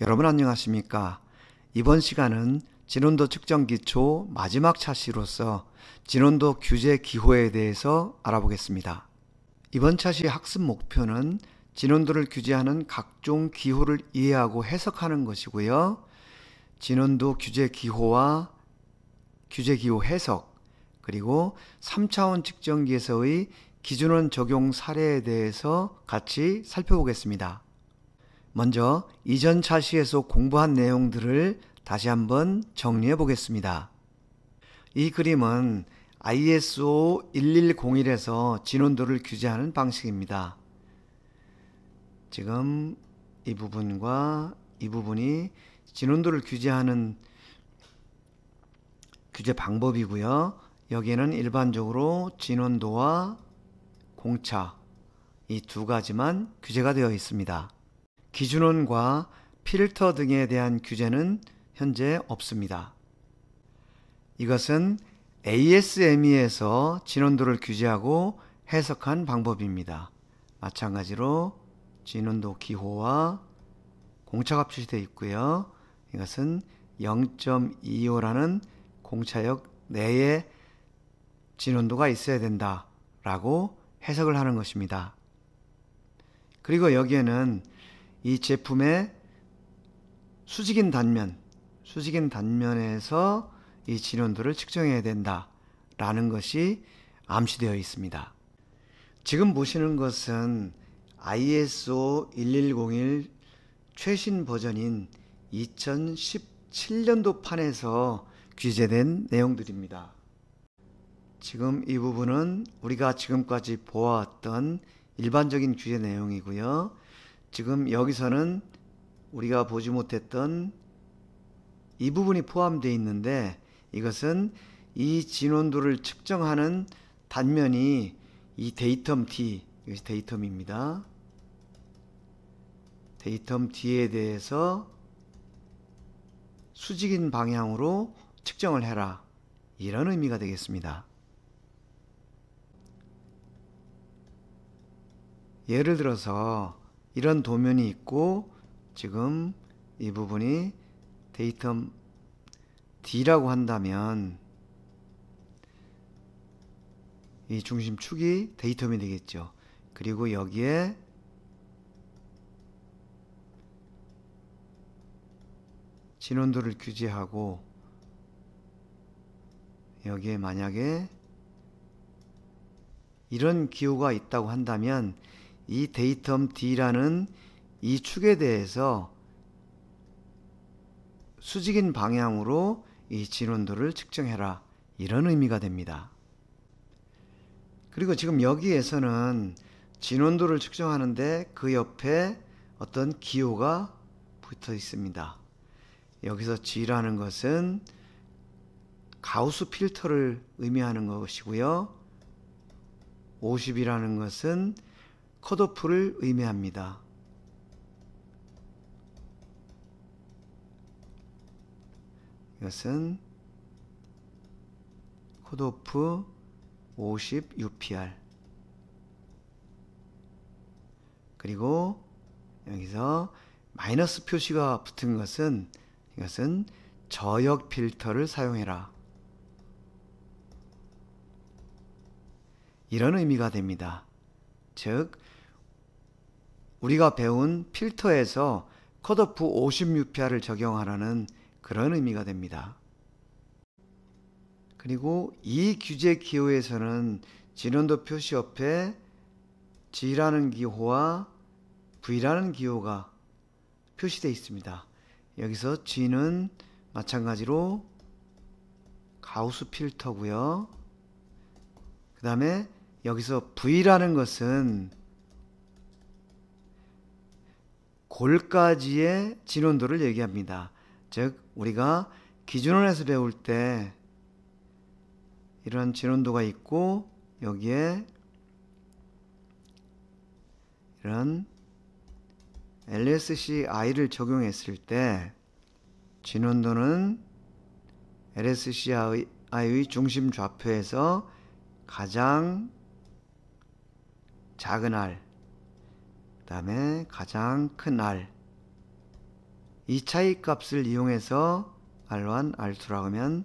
여러분 안녕하십니까? 이번 시간은 진원도 측정 기초 마지막 차시로서 진원도 규제 기호에 대해서 알아보겠습니다. 이번 차시의 학습 목표는 진원도를 규제하는 각종 기호를 이해하고 해석하는 것이고요. 진원도 규제 기호와 규제 기호 해석, 그리고 3차원 측정기에서의 기준원 적용 사례에 대해서 같이 살펴보겠습니다. 먼저 이전 차시에서 공부한 내용들을 다시 한번 정리해 보겠습니다. 이 그림은 ISO 1101에서 진원도를 규제하는 방식입니다. 지금 이 부분과 이 부분이 진원도를 규제하는 규제 방법이고요. 여기에는 일반적으로 진원도와 공차 이 두 가지만 규제가 되어 있습니다. 기준원과 필터 등에 대한 규제는 현재 없습니다. 이것은 ASME에서 진원도를 규제하고 해석한 방법입니다. 마찬가지로 진원도 기호와 공차가 표시되어 있고요. 이것은 0.25라는 공차역 내에 진원도가 있어야 된다라고 해석을 하는 것입니다. 그리고 여기에는 이 제품의 수직인 단면에서 이 진원도를 측정해야 된다라는 것이 암시되어 있습니다. 지금 보시는 것은 ISO 1101 최신 버전인 2017년도 판에서 규제된 내용들입니다. 지금 이 부분은 우리가 지금까지 보아왔던 일반적인 규제 내용이고요. 지금 여기서는 우리가 보지 못했던 이 부분이 포함되어 있는데, 이것은 이 진원도를 측정하는 단면이 이 데이텀 D, 이것이 데이텀입니다. 데이텀 D에 대해서 수직인 방향으로 측정을 해라, 이런 의미가 되겠습니다. 예를 들어서 이런 도면이 있고 지금 이 부분이 데이텀 D라고 한다면 이 중심축이 데이텀이 되겠죠. 그리고 여기에 진원도를 규제하고 여기에 만약에 이런 기호가 있다고 한다면 이 데이텀 D라는 이 축에 대해서 수직인 방향으로 이 진원도를 측정해라, 이런 의미가 됩니다. 그리고 지금 여기에서는 진원도를 측정하는데 그 옆에 어떤 기호가 붙어 있습니다. 여기서 G라는 것은 가우스 필터를 의미하는 것이고요. 50이라는 것은 컷오프를 의미합니다. 이것은 컷오프 50 UPR. 그리고 여기서 마이너스 표시가 붙은 것은 이것은 저역 필터를 사용해라, 이런 의미가 됩니다. 즉 우리가 배운 필터에서 컷오프 50 UPR을 적용하라는 그런 의미가 됩니다. 그리고 이 규제 기호에서는 진원도 표시 옆에 G라는 기호와 V라는 기호가 표시되어 있습니다. 여기서 G는 마찬가지로 가우스 필터고요. 그 다음에 여기서 V라는 것은 골까지의 진원도를 얘기합니다. 즉 우리가 기준원에서 배울 때 이런 진원도가 있고 여기에 이런 LSCI를 적용했을 때 진원도는 LSCI의 중심 좌표에서 가장 작은 R, 그 다음에 가장 큰 R, 이 차이값을 이용해서 R1, R2라고 하면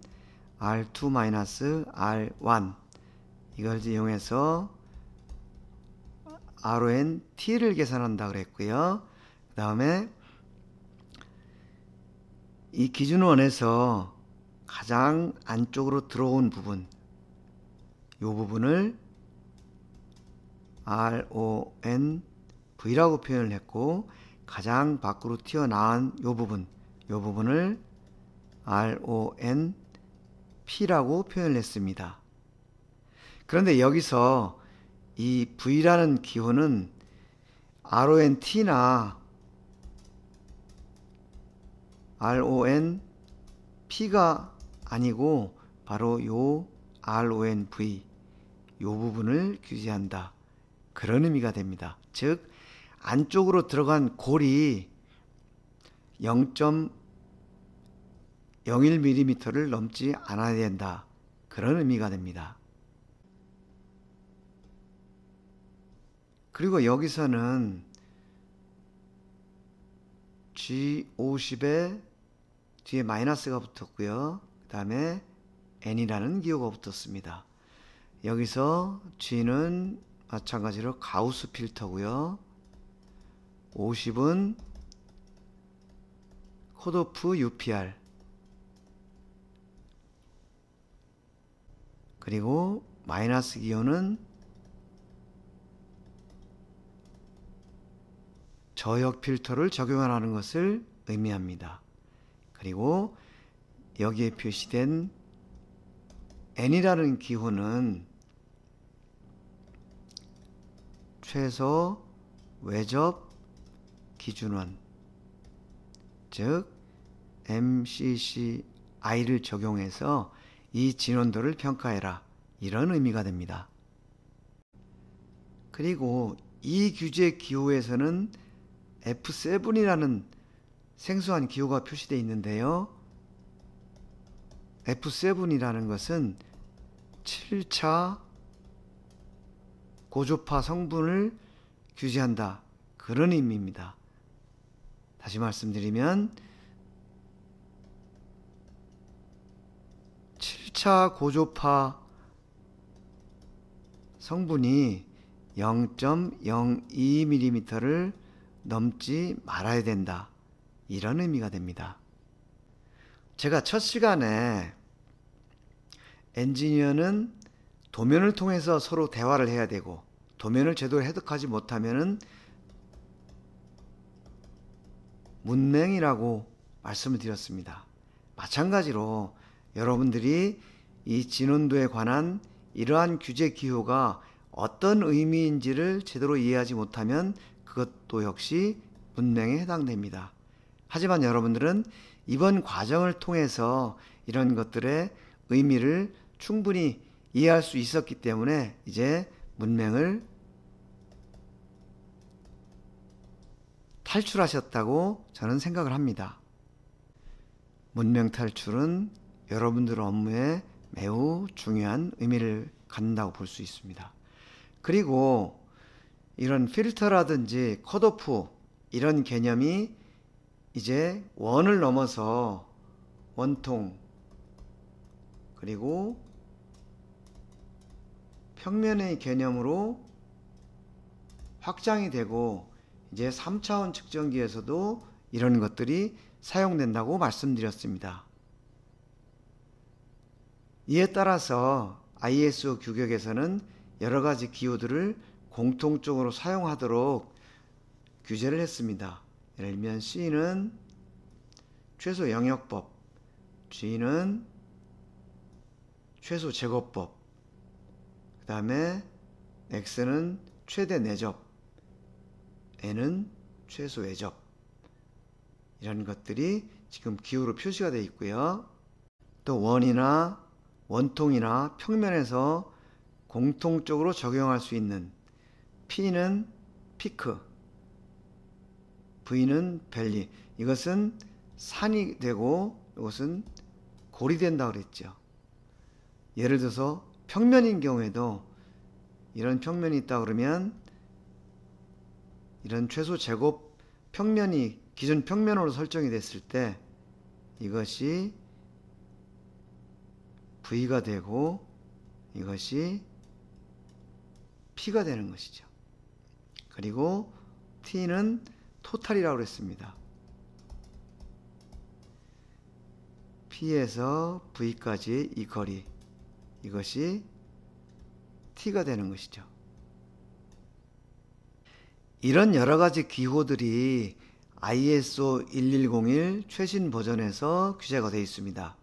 R2-R1 이걸 이용해서 RON T를 계산한다 그랬고요. 그 다음에 이 기준원에서 가장 안쪽으로 들어온 부분, 이 부분을 RON V라고 표현을 했고, 가장 밖으로 튀어나온 이 부분을 RON P라고 표현을 했습니다. 그런데 여기서 이 V라는 기호는 RON T나 RON P가 아니고 바로 요 RON V 요 부분을 규제한다, 그런 의미가 됩니다. 즉 안쪽으로 들어간 골이 0.01mm를 넘지 않아야 된다, 그런 의미가 됩니다. 그리고 여기서는 G50에 뒤에 마이너스가 붙었고요. 그 다음에 N이라는 기호가 붙었습니다. 여기서 G는 마찬가지로 가우스 필터고요. 50은 컷오프 UPR, 그리고 마이너스 기호는 저역 필터를 적용하라는 것을 의미합니다. 그리고 여기에 표시된 N이라는 기호는 최소 외접 기준원, 즉 MCCI를 적용해서 이 진원도를 평가해라, 이런 의미가 됩니다. 그리고 이 규제 기호에서는 F7이라는 생소한 기호가 표시되어 있는데요. F7이라는 것은 7차 고조파 성분을 규제한다, 그런 의미입니다. 다시 말씀드리면 7차 고조파 성분이 0.02mm를 넘지 말아야 된다, 이런 의미가 됩니다. 제가 첫 시간에 엔지니어는 도면을 통해서 서로 대화를 해야 되고, 도면을 제대로 해석하지 못하면은 문맹이라고 말씀을 드렸습니다. 마찬가지로 여러분들이 이 진원도에 관한 이러한 규제 기호가 어떤 의미인지를 제대로 이해하지 못하면 그것도 역시 문맹에 해당됩니다. 하지만 여러분들은 이번 과정을 통해서 이런 것들의 의미를 충분히 이해할 수 있었기 때문에 이제 문맹을 탈출하셨다고 저는 생각을 합니다. 문맹 탈출은 여러분들 업무에 매우 중요한 의미를 갖는다고 볼 수 있습니다. 그리고 이런 필터라든지 컷오프 이런 개념이 이제 원을 넘어서 원통, 그리고 평면의 개념으로 확장이 되고, 이제 3차원 측정기에서도 이런 것들이 사용된다고 말씀드렸습니다. 이에 따라서 ISO 규격에서는 여러 가지 기호들을 공통적으로 사용하도록 규제를 했습니다. 예를 들면 C는 최소 영역법, G는 최소 제거법, 그 다음에 X는 최대 내접, N은 최소 외접, 이런 것들이 지금 기호로 표시가 되어 있고요. 또 원이나 원통이나 평면에서 공통적으로 적용할 수 있는 P는 피크, V는 밸리, 이것은 산이 되고 이것은 골이 된다고 그랬죠. 예를 들어서 평면인 경우에도 이런 평면이 있다 그러면 이런 최소 제곱 평면이 기준 평면으로 설정이 됐을 때 이것이 V가 되고 이것이 P가 되는 것이죠. 그리고 T는 토탈이라고 했습니다. P에서 V까지 이 거리, 이것이 T가 되는 것이죠. 이런 여러 가지 기호들이 ISO 1101 최신 버전에서 규제가 되어 있습니다.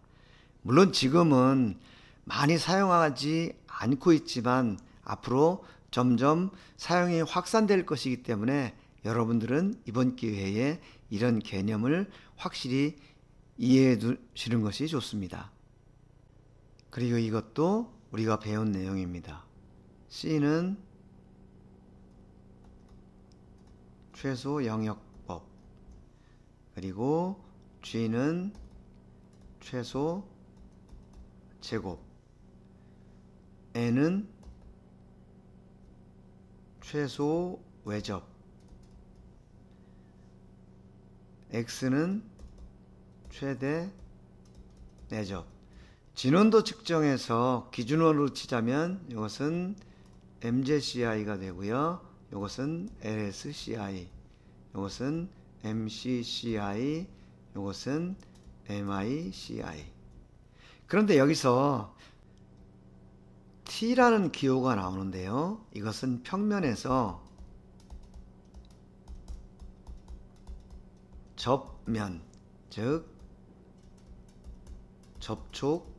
물론 지금은 많이 사용하지 않고 있지만 앞으로 점점 사용이 확산될 것이기 때문에 여러분들은 이번 기회에 이런 개념을 확실히 이해해 두시는 것이 좋습니다. 그리고 이것도 우리가 배운 내용입니다. C는 최소 영역법, 그리고 G는 최소 제곱, N은 최소 외접, X는 최대 내접. 진원도 측정해서 기준원으로 치자면 이것은 MZCI가 되고요. 이것은 LSCI, 이것은 MCCI, 이것은 MICI. 그런데 여기서 T라는 기호가 나오는데요. 이것은 평면에서 접면, 즉 접촉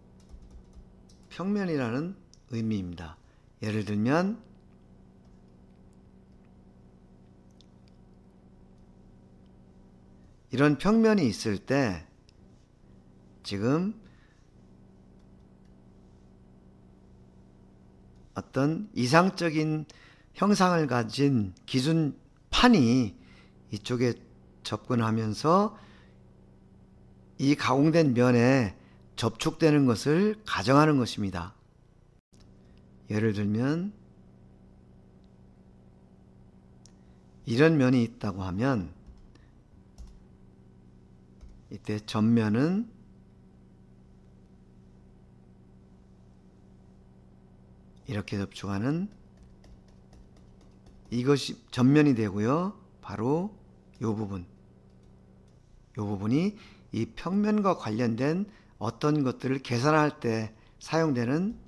평면이라는 의미입니다. 예를 들면 이런 평면이 있을 때 지금 어떤 이상적인 형상을 가진 기준판이 이쪽에 접근하면서 이 가공된 면에 접촉되는 것을 가정하는 것입니다. 예를 들면 이런 면이 있다고 하면 이때 전면은 이렇게 접촉하는 이것이 전면이 되고요. 바로 이 부분이 이 평면과 관련된 어떤 것들을 계산할 때 사용되는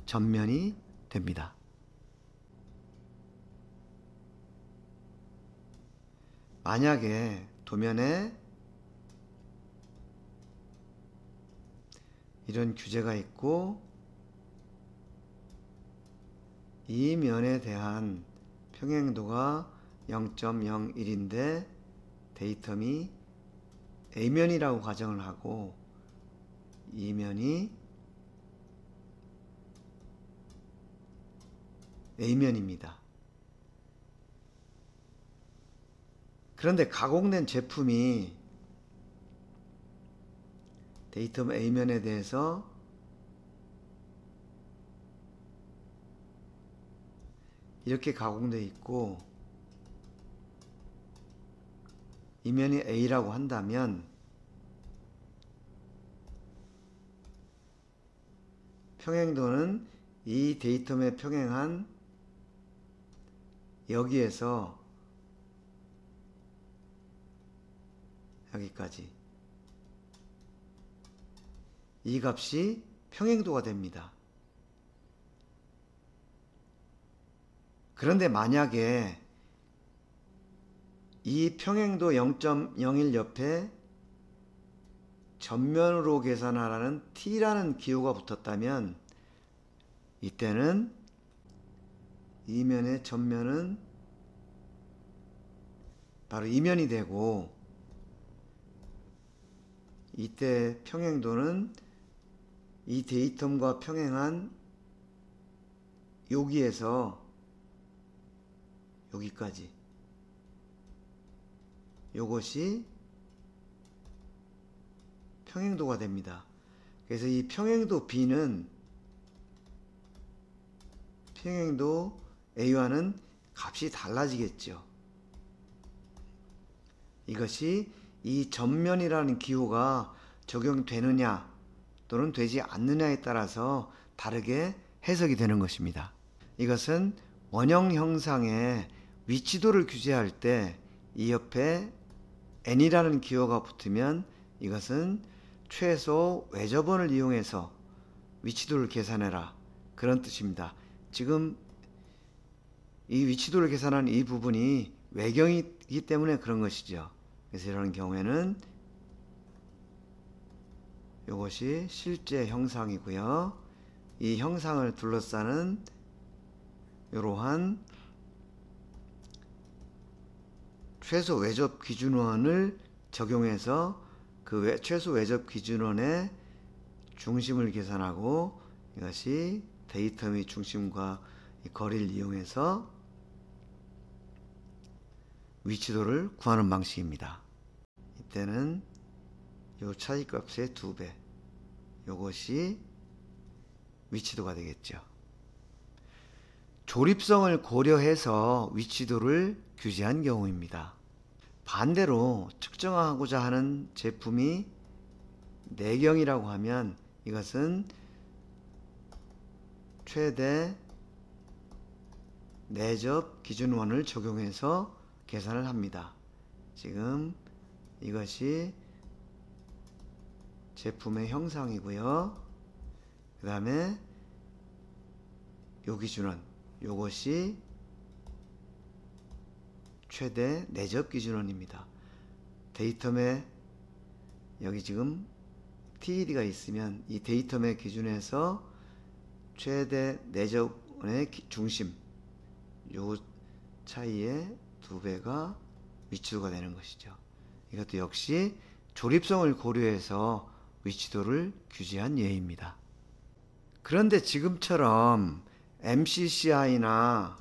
전면이 됩니다. 만약에 도면에 이런 규제가 있고 이 면에 대한 평행도가 0.01인데 데이텀이 A면이라고 가정을 하고 이 면이 A면입니다. 그런데 가공된 제품이 데이텀 A면에 대해서 이렇게 가공되어 있고 이 면이 A라고 한다면 평행도는 이 데이텀에 평행한 여기에서 여기까지 이 값이 평행도가 됩니다. 그런데 만약에 이 평행도 0.01 옆에 전면으로 계산하라는 T라는 기호가 붙었다면 이때는 이 면의 전면은 바로 이 면이 되고 이때 평행도는 이 데이텀과 평행한 여기에서 여기까지 요것이 평행도가 됩니다. 그래서 이 평행도 B는 평행도 A와는 값이 달라지겠죠. 이것이 이 전면이라는 기호가 적용되느냐 또는 되지 않느냐에 따라서 다르게 해석이 되는 것입니다. 이것은 원형 형상의 위치도를 규제할 때 이 옆에 n이라는 기호가 붙으면 이것은 최소 외접원을 이용해서 위치도를 계산해라, 그런 뜻입니다. 지금 이 위치도를 계산하는 이 부분이 외경이기 때문에 그런 것이죠. 그래서 이런 경우에는 이것이 실제 형상이고요. 이 형상을 둘러싸는 이러한 최소 외접 기준원을 적용해서 그 최소 외접 기준원의 중심을 계산하고, 이것이 데이터 및 중심과 거리를 이용해서 위치도를 구하는 방식입니다. 이때는 이 차이값의 2배, 이것이 위치도가 되겠죠. 조립성을 고려해서 위치도를 규제한 경우입니다. 반대로 측정하고자 하는 제품이 내경이라고 하면 이것은 최대 내접 기준원을 적용해서 계산을 합니다. 지금 이것이 제품의 형상이고요. 그 다음에 요 기준원, 요것이 최대 내접 기준원입니다. 데이터매 여기 지금 TED가 있으면 이 데이터매 기준에서 최대 내접원의 중심, 요 차이의 2배가 위치도가 되는 것이죠. 이것도 역시 조립성을 고려해서 위치도를 규제한 예입니다. 그런데 지금처럼 MCCI나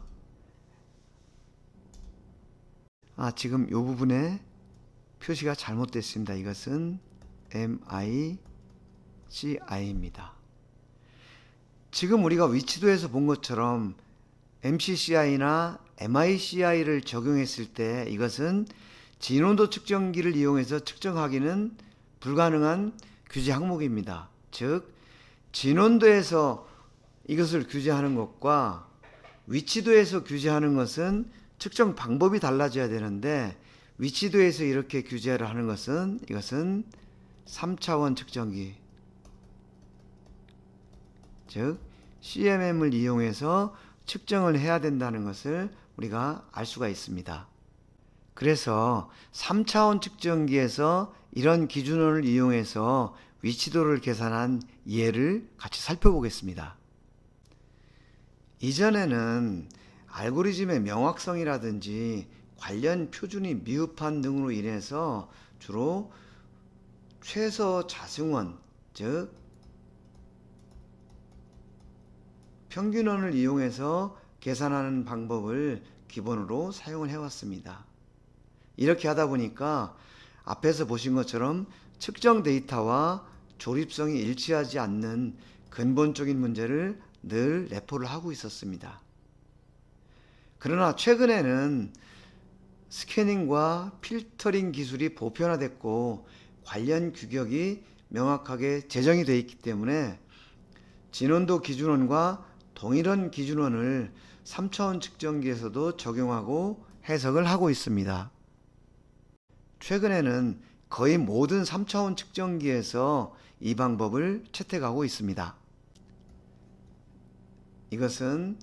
지금 이 부분에 표시가 잘못됐습니다. 이것은 MICI입니다. 지금 우리가 위치도에서 본 것처럼 MCCI나 MICI를 적용했을 때 이것은 진원도 측정기를 이용해서 측정하기는 불가능한 규제 항목입니다. 즉 진원도에서 이것을 규제하는 것과 위치도에서 규제하는 것은 측정 방법이 달라져야 되는데, 위치도에서 이렇게 규제를 하는 것은 이것은 3차원 측정기, 즉 CMM을 이용해서 측정을 해야 된다는 것을 우리가 알 수가 있습니다. 그래서 3차원 측정기에서 이런 기준원을 이용해서 위치도를 계산한 예를 같이 살펴보겠습니다. 이전에는 알고리즘의 명확성이라든지 관련 표준이 미흡한 등으로 인해서 주로 최소 자승원, 즉 평균원을 이용해서 계산하는 방법을 기본으로 사용을 해왔습니다. 이렇게 하다 보니까 앞에서 보신 것처럼 측정 데이터와 조립성이 일치하지 않는 근본적인 문제를 늘 내포를 하고 있었습니다. 그러나 최근에는 스캐닝과 필터링 기술이 보편화됐고 관련 규격이 명확하게 제정이 되어 있기 때문에 진원도 기준원과 동일한 기준원을 3차원 측정기에서도 적용하고 해석을 하고 있습니다. 최근에는 거의 모든 3차원 측정기에서 이 방법을 채택하고 있습니다. 이것은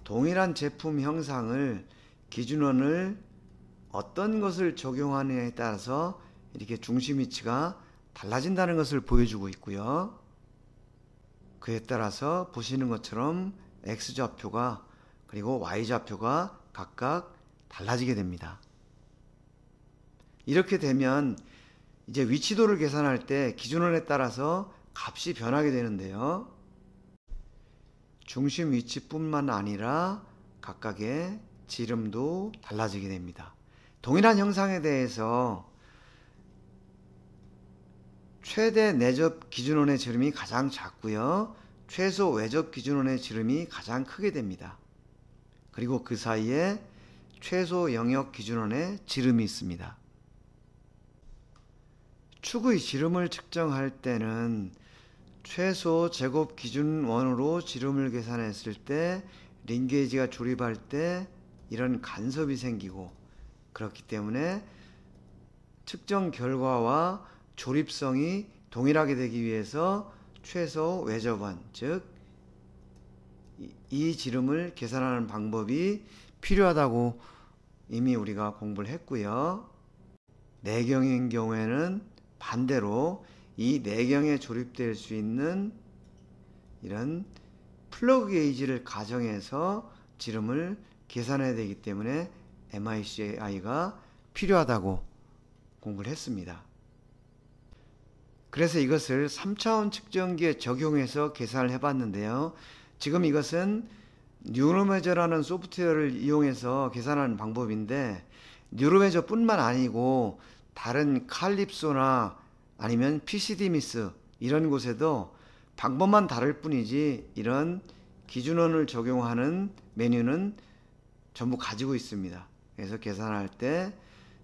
동일한 제품 형상을 기준원을 어떤 것을 적용하느냐에 따라서 이렇게 중심 위치가 달라진다는 것을 보여주고 있고요. 그에 따라서 보시는 것처럼 X좌표가 그리고 Y좌표가 각각 달라지게 됩니다. 이렇게 되면 이제 위치도를 계산할 때 기준원에 따라서 값이 변하게 되는데요. 중심 위치뿐만 아니라 각각의 지름도 달라지게 됩니다. 동일한 형상에 대해서 최대 내접 기준원의 지름이 가장 작고요. 최소 외접 기준원의 지름이 가장 크게 됩니다. 그리고 그 사이에 최소 영역 기준원의 지름이 있습니다. 축의 지름을 측정할 때는 최소 제곱 기준원으로 지름을 계산했을 때 링게이지가 조립할 때 이런 간섭이 생기고, 그렇기 때문에 측정 결과와 조립성이 동일하게 되기 위해서 최소 외접원, 즉 이 지름을 계산하는 방법이 필요하다고 이미 우리가 공부를 했고요. 내경인 경우에는 반대로 이 내경에 조립될 수 있는 이런 플러그 게이지를 가정해서 지름을 계산해야 되기 때문에 MICI가 필요하다고 공부를 했습니다. 그래서 이것을 3차원 측정기에 적용해서 계산을 해봤는데요. 지금 이것은 뉴로메저라는 소프트웨어를 이용해서 계산하는 방법인데, 뉴로메저 뿐만 아니고 다른 칼립소나 아니면 PCD미스 이런 곳에도 방법만 다를 뿐이지 이런 기준원을 적용하는 메뉴는 전부 가지고 있습니다. 그래서 계산할 때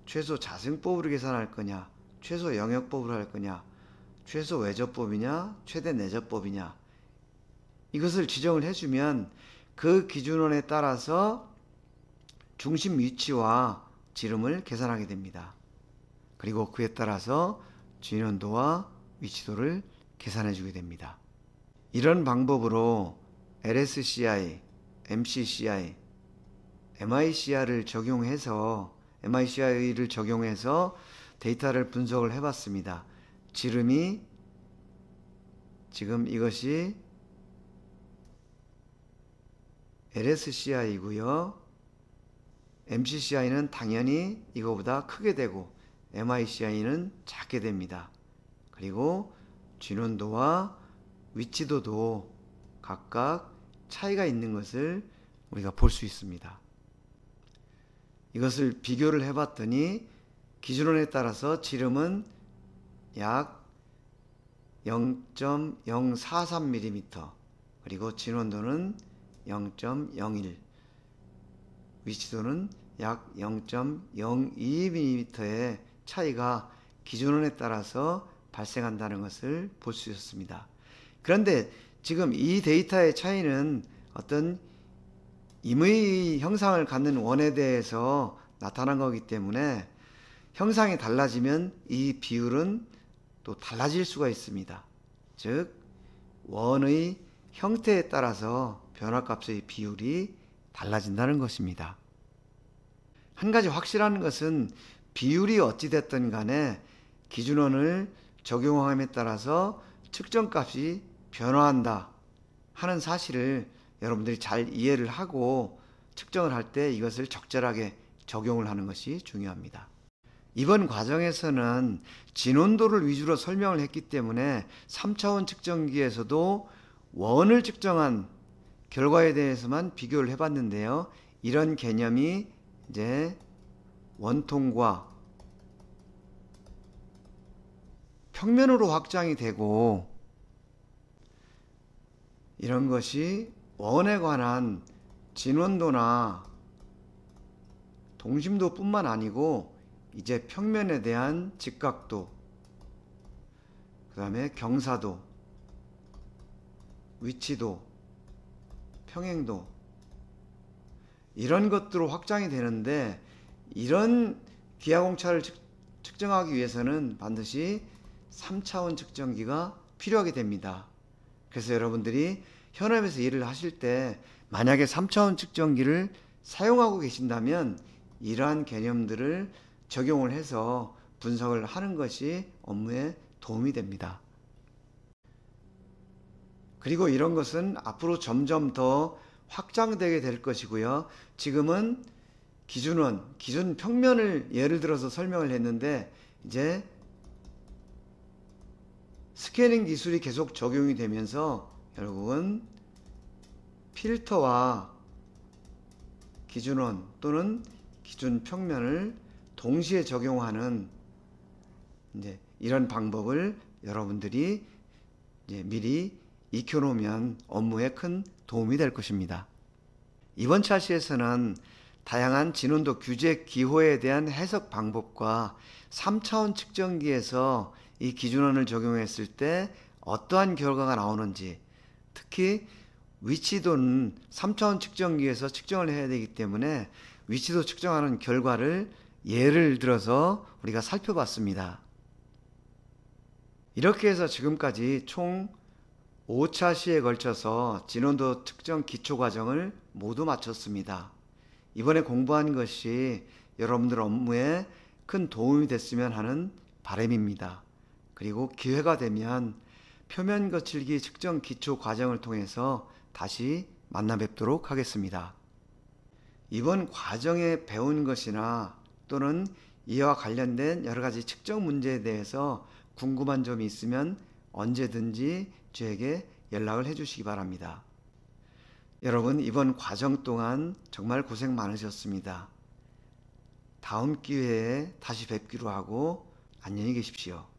최소 자승법으로 계산할 거냐, 최소 영역법으로 할 거냐, 최소 외접법이냐, 최대 내접법이냐, 이것을 지정을 해주면 그 기준원에 따라서 중심 위치와 지름을 계산하게 됩니다. 그리고 그에 따라서 진원도와 위치도를 계산해 주게 됩니다. 이런 방법으로 LSCI, MCCI, MICI를 적용해서 데이터를 분석을 해봤습니다. 지름이 지금 이것이 LSCI이고요. MCCI는 당연히 이거보다 크게 되고 MICI는 작게 됩니다. 그리고 진원도와 위치도도 각각 차이가 있는 것을 우리가 볼 수 있습니다. 이것을 비교를 해봤더니 기준원에 따라서 지름은 약 0.043mm, 그리고 진원도는 0.01, 위치도는 약 0.02mm의 차이가 기준원에 따라서 발생한다는 것을 볼 수 있었습니다. 그런데 지금 이 데이터의 차이는 어떤 임의 형상을 갖는 원에 대해서 나타난 거기 때문에 형상이 달라지면 이 비율은 또 달라질 수가 있습니다. 즉 원의 형태에 따라서 변화값의 비율이 달라진다는 것입니다. 한 가지 확실한 것은 비율이 어찌됐든 간에 기준원을 적용함에 따라서 측정값이 변화한다 하는 사실을 여러분들이 잘 이해를 하고 측정을 할 때 이것을 적절하게 적용을 하는 것이 중요합니다. 이번 과정에서는 진원도를 위주로 설명을 했기 때문에 3차원 측정기에서도 원을 측정한 결과에 대해서만 비교를 해봤는데요. 이런 개념이 이제 원통과 평면으로 확장이 되고, 이런 것이 원에 관한 진원도나 동심도 뿐만 아니고 이제 평면에 대한 직각도, 그 다음에 경사도, 위치도, 평행도, 이런 것들로 확장이 되는데, 이런 기하공차를 측정하기 위해서는 반드시 3차원 측정기가 필요하게 됩니다. 그래서 여러분들이 현업에서 일을 하실 때 만약에 3차원 측정기를 사용하고 계신다면 이러한 개념들을 적용을 해서 분석을 하는 것이 업무에 도움이 됩니다. 그리고 이런 것은 앞으로 점점 더 확장되게 될 것이고요. 지금은 기준원, 기준 평면을 예를 들어서 설명을 했는데, 이제 스캐닝 기술이 계속 적용이 되면서 결국은 필터와 기준원 또는 기준 평면을 동시에 적용하는 이제 이런 방법을 여러분들이 이제 미리 익혀놓으면 업무에 큰 도움이 될 것입니다. 이번 차시에서는 다양한 진원도 규제 기호에 대한 해석 방법과 3차원 측정기에서 이 기준원을 적용했을 때 어떠한 결과가 나오는지, 특히 위치도는 3차원 측정기에서 측정을 해야 되기 때문에 위치도 측정하는 결과를 예를 들어서 우리가 살펴봤습니다. 이렇게 해서 지금까지 총 5차 시에 걸쳐서 진원도 측정 기초 과정을 모두 마쳤습니다. 이번에 공부한 것이 여러분들 업무에 큰 도움이 됐으면 하는 바람입니다. 그리고 기회가 되면 표면 거칠기 측정 기초 과정을 통해서 다시 만나 뵙도록 하겠습니다. 이번 과정에 배운 것이나 또는 이와 관련된 여러 가지 측정 문제에 대해서 궁금한 점이 있으면 언제든지 저에게 연락을 해 주시기 바랍니다. 여러분, 이번 과정 동안 정말 고생 많으셨습니다. 다음 기회에 다시 뵙기로 하고 안녕히 계십시오.